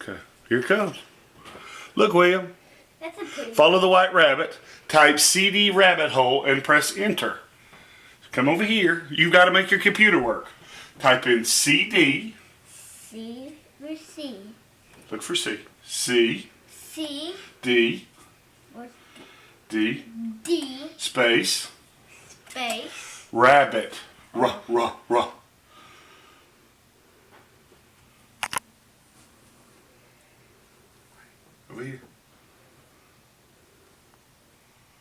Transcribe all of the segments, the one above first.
Okay, here it comes. Look, William. That's a pretty. Follow the white rabbit. Type CD rabbit hole and press enter. Come over here. You've got to make your computer work. Type in CD. C for C. Look for C. C. C. D. What's D. D. Space. Space. Rabbit. Ruh. Over here.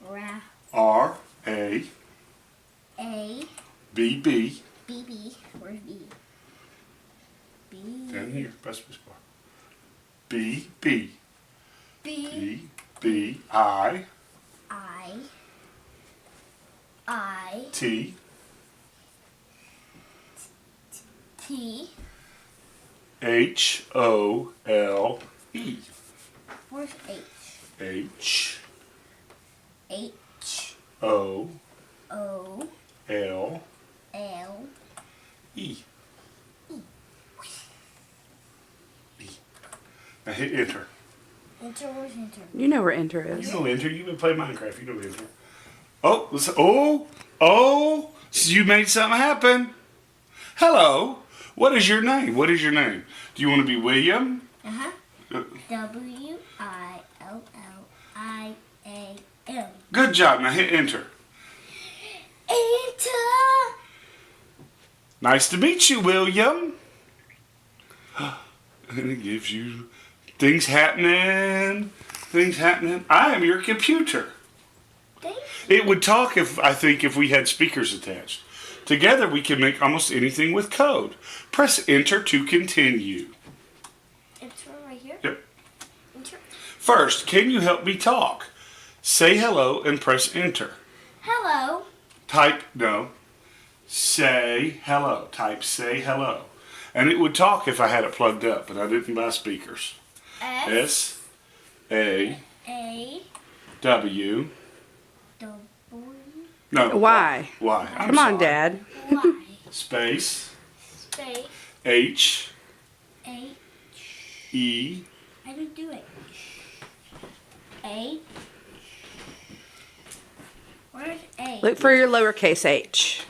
Ra. R. A. A. B. B. B. B. Where's B? B. Down here. Press this bar. B. B. B. B. B. I. I. I. T. T. H. O. L. E. Where's H? H. H. O. O. L. L. E. E. Now hit enter. Enter, where's enter? You know where enter is. You know enter. You've been playing Minecraft. You know enter. Oh, listen. Oh! So you made something happen. Hello. What is your name? What is your name? Do you want to be William? Uh-huh. W-I-L-L-I-A-M. Good job. Now hit enter. Enter! Nice to meet you, William. And it gives you things happening. I am your computer. Thank It would talk if we had speakers attached. Together we can make almost anything with code. Press enter to continue. Enter right here? Yep. Enter. First, can you help me talk? Say hello and press enter. Hello. Say hello. Type say hello. And it would talk if I had it plugged up, but I didn't buy speakers. S. A. A. W. W. No. Y. Y. I'm Come on, sorry. Dad. Y. Space. Space. H. H. E. I didn't do it. A. Where's A? Look for your lowercase h.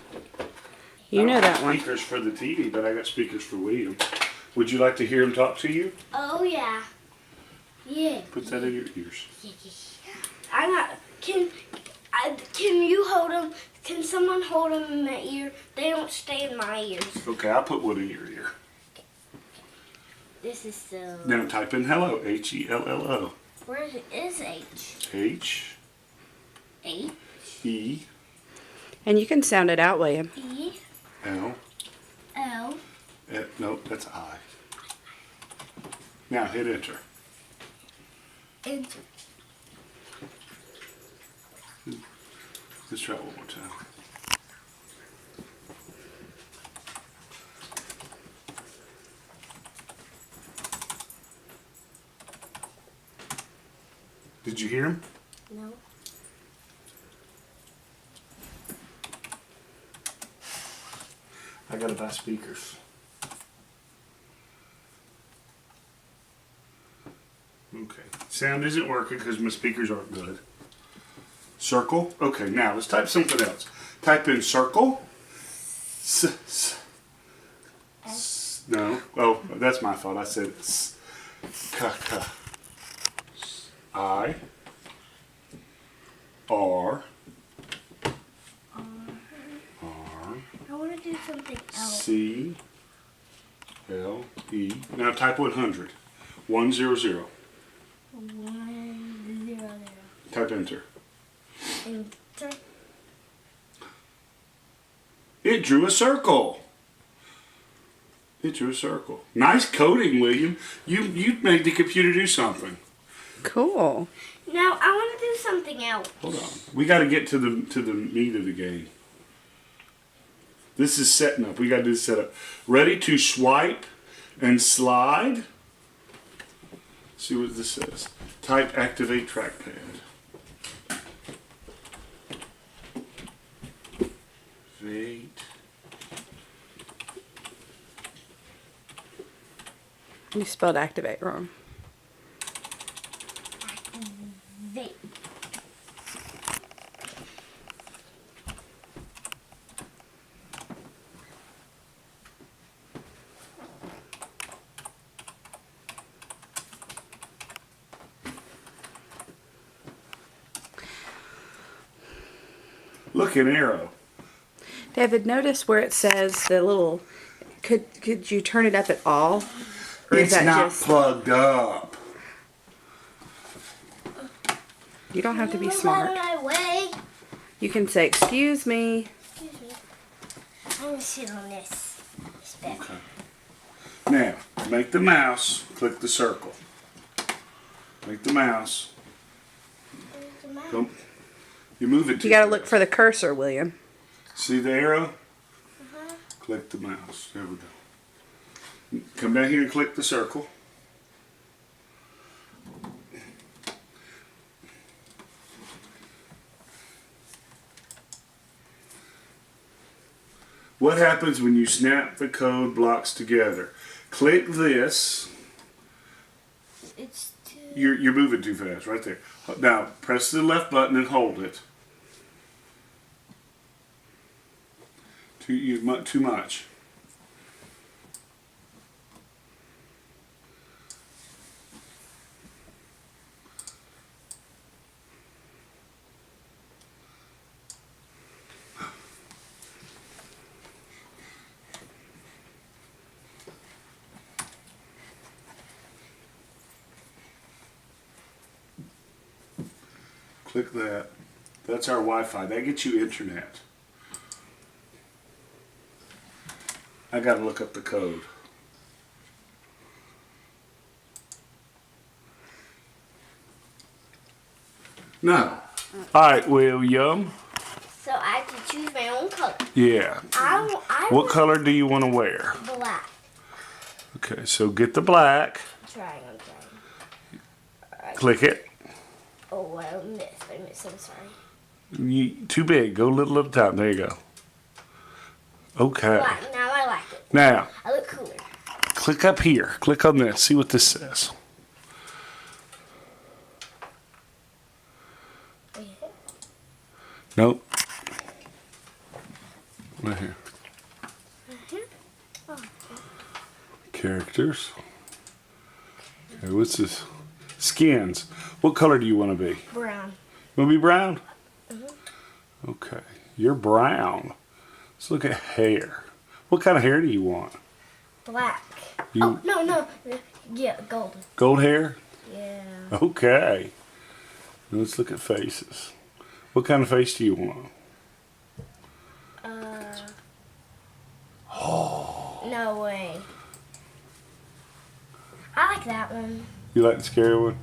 You know that one. Speakers for the TV, but I got speakers for William. Would you like to hear him talk to you? Oh yeah. Yeah. Put that in your ears. I got. Can you hold them? Can someone hold them in my ear? They don't stay in my ears. Okay, I'll put one in your ear. This is so. Now type in hello. H-E-L-L-O. Where is H? H. H. E. And you can sound it out, William. E. L. L. No, that's I. Now hit enter. Enter. Let's try it one more time. Did you hear him? No. I gotta buy speakers. Okay. Sound isn't working because my speakers aren't good. Circle. Okay, now let's type something else. Type in circle. No. Oh, that's my fault. I said s. I. R. I want to do something else. C. L. E. Now type 100. 100. 100. Type enter. Enter. It drew a circle. It drew a circle. Nice coding, William. You made the computer do something. Cool. Now I want to do something else. Hold on. We got to get to the meat of the game. This is setting up. We got to do the setup. Ready to swipe and slide? See what this says. Type activate trackpad. Activate. You spelled activate wrong. Vape. Look, an arrow. David, notice where it says the little. Could you turn it up at all? Or It's not plugged up. You don't have to be Move smart. out of my way. You can say, "Excuse me." Excuse me. I'm gonna sit on this. Bed. Okay. Now, make the mouse click the circle. Make the mouse. Don't. You move it. You got to look for the cursor, William. See the arrow? Click the mouse. There we go. Come down here and click the circle. What happens when you snap the code blocks together? Click this. It's too. You're moving too fast, right there. Now, press the left button and hold it. Too much. Click that. That's our Wi-Fi. That gets you internet. I gotta look up the code. No. Alright, William. So I have to choose my own color. Yeah. I What want color do you want to wear? black. Okay, so get the black. I'm trying. Click it. Oh, I missed. I'm sorry. Too big. Go a little at a time. There you go. Okay. Black. Now I like it. Now, I look cooler. click up here. Click on this. See what this says. Nope. Right here. Oh. Characters. Okay, what's this? Skins. What color do you want to be? Brown. You want to be brown? Okay. You're brown. Let's look at hair. What kind of hair do you want? Black. You- Oh, no. Yeah, golden. Gold hair? Yeah. Okay. Let's look at faces. What kind of face do you want? No way. I like that one. You like the scary one?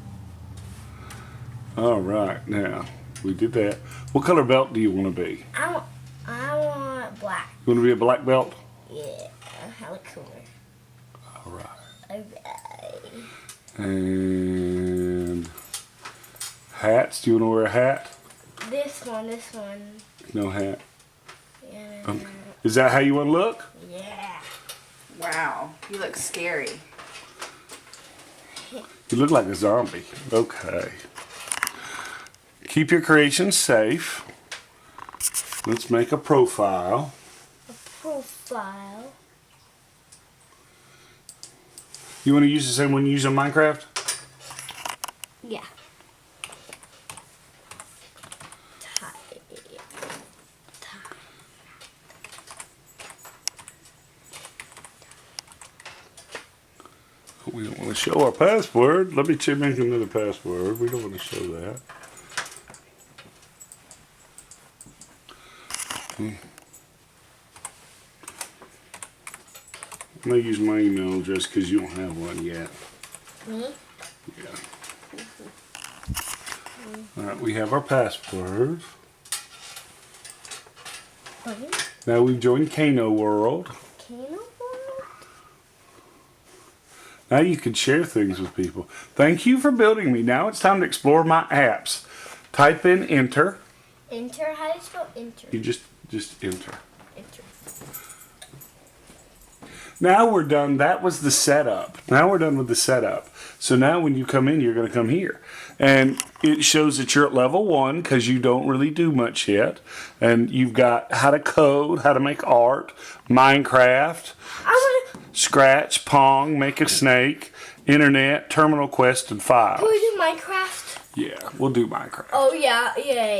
All right. Now, we did that. What color belt do you want to be? I want black. You want to be a black belt? Yeah. I look cooler. All right. Alright. And hats. Do you want to wear a hat? This one. No hat. Yeah. Is that how you want to look? Yeah. Wow, you look scary. You look like a zombie. Okay. Keep your creations safe. Let's make a profile. Profile. You want to use the same one you use on Minecraft? Yeah. We don't want to show our password. Let me make another password. We don't want to show that. I'm going to use my email address because you don't have one yet. Me? Yeah. Alright, we have our password. Now we've joined Kano World. Kano? Now you can share things with people. Thank you for building me. Now it's time to explore my apps. Type in enter. Enter? How do you spell enter? You just enter. Enter. Now we're done. That was the setup. Now we're done with the setup. So now when you come in, you're going to come here. And it shows that you're at level 1 because you don't really do much yet. And you've got how to code, how to make art, Minecraft, Scratch, Pong, make a snake, Internet, Terminal Quest, and Files. Can we do Minecraft? Yeah, we'll do Minecraft. Oh, yeah, yay.